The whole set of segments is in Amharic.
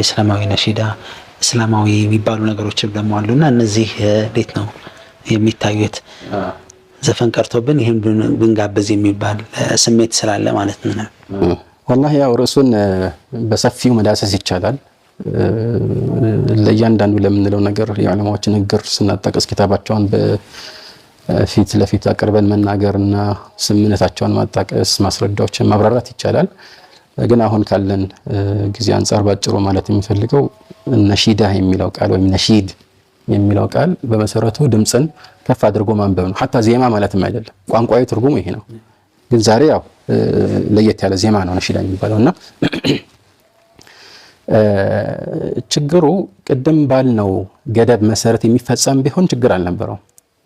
እስላማዊ ነሺዳ እስላማዊ የሚባሉ ነገሮችም ደግሞ አሉና እነዚህ እንዴት ነው የሚታዩት? ዘፈን ቀርቶብን ይሄን ብንጋብዝ የሚባል ስሜት ስላለ ማለት ነው። والله ያው ርዕሱን በሰፊው መዳሰስ ይቻላል። ለእያንዳንዱ ለምንለው ነገር የዑለማዎች ንግግር ስናጠቅስ ኪታባቸውን በፊት ለፊት አቅርበን መናገርና ስምምነታቸውን ማጣቀስ ማስረዳዎችን ማብራራት ይቻላል። ግን አሁን ካለን ጊዜ አንፃር ባጭሩ ማለት የሚፈልገው ነሺዳ የሚለው ቃል ወይም ነሺድ የሚለው ቃል በመሰረቱ ድምጽን ከፍ አድርጎ ማንበብ ነው። ሐታ ዜማ ማለትም አይደለም። ቋንቋዊ ትርጉሙ ይሄ ነው። ግን ዛሬ ያው ለየት ያለ ዜማ ነው ነሺዳ የሚባለውና ችግሩ ቅድም ባልነው ገደብ መሰረት የሚፈጸም ቢሆን ችግር አልነበረው።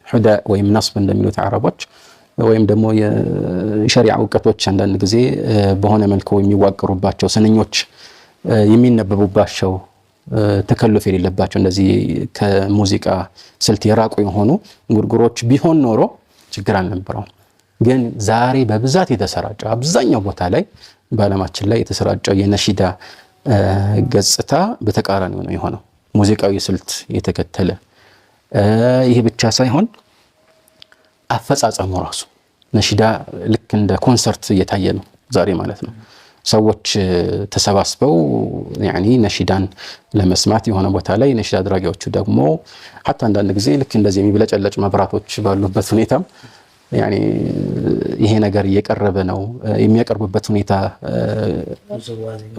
ሁዳ ወይም ነስብ እንደሚሉት አረቦች ወይም ደግሞ የሸሪዓ ዕውቀቶች አንዳንድ ጊዜ በሆነ መልኩ የሚዋቀሩባቸው ስንኞች የሚነበቡባቸው ተከልፍ የሌለባቸው እንደዚህ ከሙዚቃ ስልት የራቁ የሆኑ ጉርጉሮች ቢሆን ኖሮ ችግር አልነበረው። ግን ዛሬ በብዛት የተሰራጨው አብዛኛው ቦታ ላይ በዓለማችን ላይ የተሰራጨው የነሺዳ ገጽታ በተቃራኒው ነው የሆነው። ሙዚቃዊ ስልት የተከተለ ይሄ ብቻ ሳይሆን አፈጻጸሙ ራሱ ነሺዳ ልክ እንደ ኮንሰርት እየታየ ነው ዛሬ ማለት ነው። ሰዎች ተሰባስበው ያኒ ነሺዳን ለመስማት የሆነ ቦታ ላይ ነሺዳ አድራጊዎቹ ደግሞ ሐታ አንዳንድ ጊዜ ልክ እንደዚህ የሚብለጨለጭ መብራቶች ባሉበት ሁኔታም ያኒ ይሄ ነገር እየቀረበ ነው የሚያቀርቡበት ሁኔታ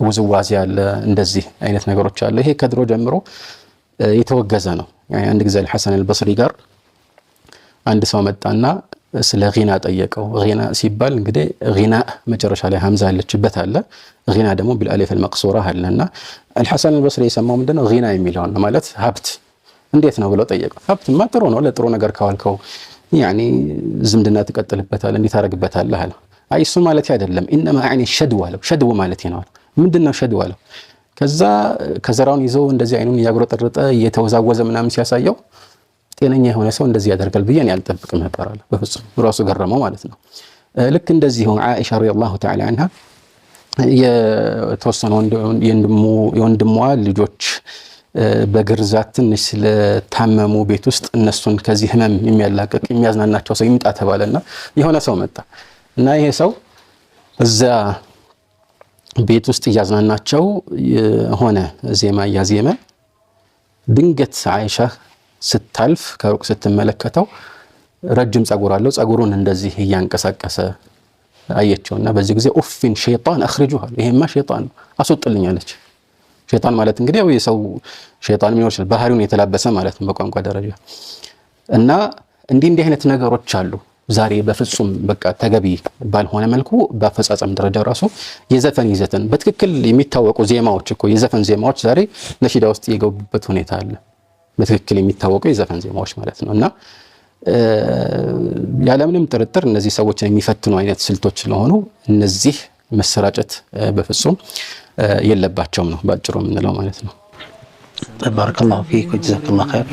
ውዝዋዜ አለ። እንደዚህ አይነት ነገሮች አለ። ይሄ ከድሮ ጀምሮ የተወገዘ ነው። ያኒ አንድ ጊዜ አልሐሰን አልበስሪ ጋር አንድ ሰው መጣና ስለ ጊና ጠየቀው። ጊና ሲባል እንግዲህ ጊና መጨረሻ ላይ ሐምዛ ያለችበት አለ። ጊና ደግሞ بالالف المقصوره አለና አልሐሰን አልበስሪ የሰማው ምንድነው ጊና የሚለው ነው ማለት ሀብት እንዴት ነው ብሎ ጠየቀው። ሀብትማ ጥሩ ነው ለጥሩ ነገር ካዋልከው ያኒ ዝምድና ተቀጥልበታል እንዴት አረግበታለህ አለ። አይ እሱ ማለት አይደለም انما يعني شدوه አለው። شدوه ማለት ነው። ምንድነው شدوه አለው። ከዛ ከዘራውን ይዘው እንደዚህ አይኑን ያግሮጠረጠ እየተወዛወዘ ምናምን ሲያሳየው ጤነኛ የሆነ ሰው እንደዚህ ያደርጋል ብዬ እኔ አልጠብቅም ነበር አለ። በፍጹም ራሱ ገረመው ማለት ነው። ልክ እንደዚህ ሆነ አይሻ ረዲየላሁ ተዓላ ዐንሃ የተወሰኑ የወንድሟ ልጆች በግርዛት ትንሽ ስለታመሙ ቤት ውስጥ እነሱን ከዚህ ህመም የሚያላቅቅ የሚያዝናናቸው ሰው ይምጣ ተባለና የሆነ ሰው መጣ እና ይሄ ሰው እዛ ቤት ውስጥ እያዝናናቸው ሆነ ዜማ እያዜመ ድንገት አይሻ ስታልፍ ከሩቅ ስትመለከተው ረጅም ጸጉር አለው። ጸጉሩን እንደዚህ እያንቀሳቀሰ አየችውና በዚህ ጊዜ ኡፍን ሸይጣን አخرجوها ይሄማ ሸይጣን አስወጥልኝ አለች። ሸይጣን ማለት እንግዲህ ያው የሰው ሸይጣን ምን ይወስል ባህሪውን የተላበሰ ማለት ነው በቋንቋ ደረጃ። እና እንዲህ አይነት ነገሮች አሉ ዛሬ በፍጹም በቃ ተገቢ ባልሆነ መልኩ በአፈጻጸም ደረጃ ራሱ የዘፈን ይዘትን በትክክል የሚታወቁ ዜማዎች እኮ የዘፈን ዜማዎች ዛሬ ነሺዳ ውስጥ የገቡበት ሁኔታ አለ። በትክክል የሚታወቁ የዘፈን ዜማዎች ማለት ነውና ያለምንም ጥርጥር እነዚህ ሰዎችን የሚፈትኑ አይነት ስልቶች ስለሆኑ እነዚህ መሰራጨት በፍጹም የለባቸውም ነው ባጭሩ የምንለው ማለት ነው። ተባረከላሁ ፊክ ወጀዛከላሁ ኸይር።